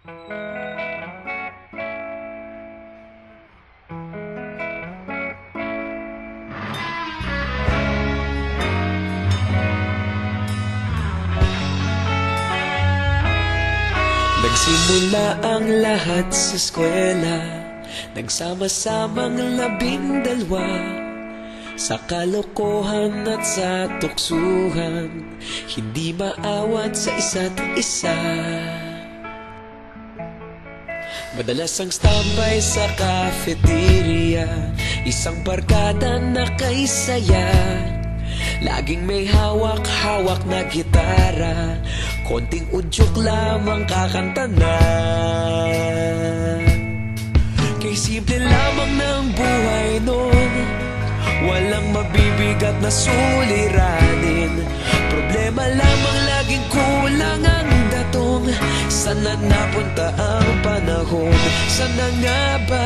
Nagsimula ang lahat sa eskwela, nagsama-samang 12, sa kalokohan at sa tuksuhan, hindi maawat sa isa't isa. Madalas ang standby sa cafeteria, isang barkada na kay saya. Laging may hawak-hawak na gitara, konting udyok lamang kakanta na. Kay simple lamang ng buhay nun, walang mabibigat na suliranin. Problema lamang laging kulang ang datong. Sana napunta ang panahon? Sana nga ba?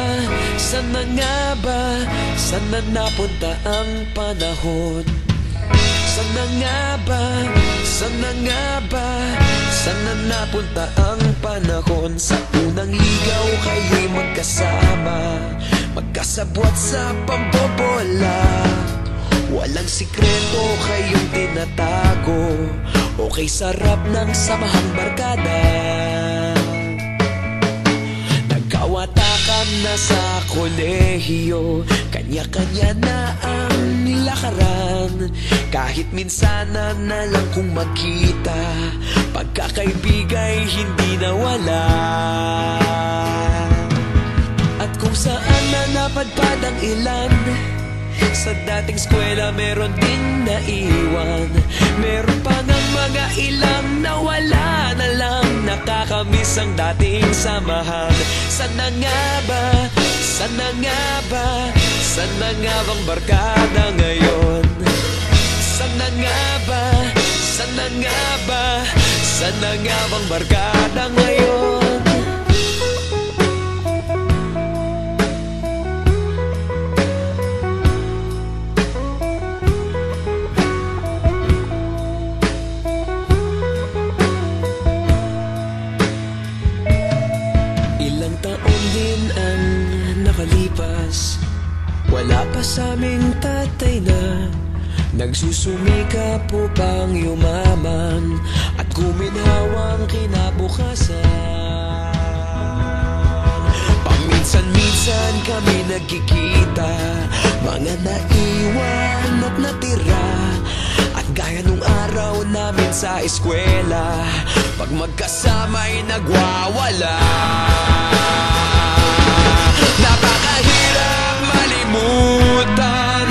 Sana nga ba? Sana napunta ang panahon? Sana nga ba? Sana nga ba? Sana napunta ang panahon? Sa unang ligaw kayo'y magkasama, magkasabwat sa pambobola. Walang sikreto kayong tinatago, okay sarap ng samahang barkada. Nagkawatakan na sa kolehiyo, kanya-kanya na ang lakaran. Kahit minsanan na lang kung magkita, pagkakaibigay hindi nawala. At kung saan na napadpad ang ilan, sa dating eskwela meron din naiwan. Meron pa ng mga ilang nawala na lang, nakakamiss ang dating samahan. Sana nga ba? Sana nga ba? Sana nga bang barkada ngayon? Sana nga ba? Sana nga ba? Sana nga bang barkada ngayon? Ilang taon din ang nakalipas, wala pa sa aming tatay na nagsusumikap upang yumaman at guminhawang kinabukasan. Paminsan-minsan kami nagkikita, mga naiwan at natira. At gaya nung araw namin sa eskwela, pag magkasama'y nagwawala. Napakahirap malimutan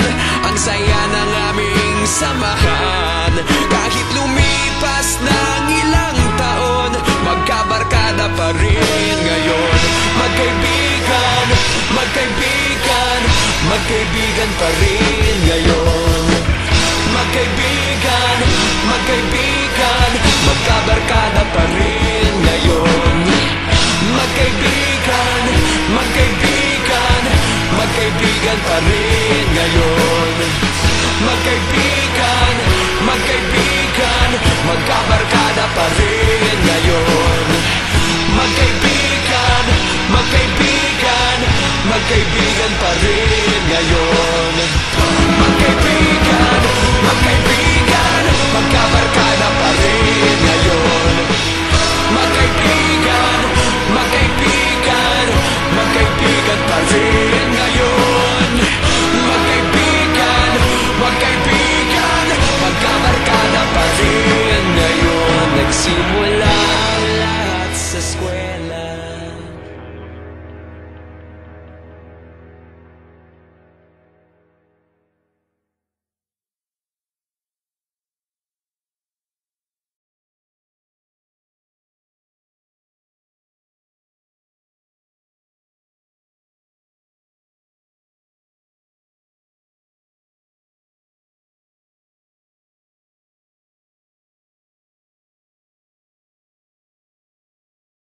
ang saya ng aming samahan. Kahit lumipas ng ilang taon, magkabarkada pa rin ngayon. Magkaibigan, magkaibigan, magkaibigan pa rin ngayon. Magkaibigan, magkaibigan, magkabarkada pa rin ngayon. Magkaibigan, magkaibigan, magkaibigan pa rin ngayon. Magkaibigan, magkaibigan, magkabarkada pa rin ngayon. Magkaibigan, magkaibigan, magkaibigan pa rin ngayon. Magkaibigan, magkaibigan, magkabarkada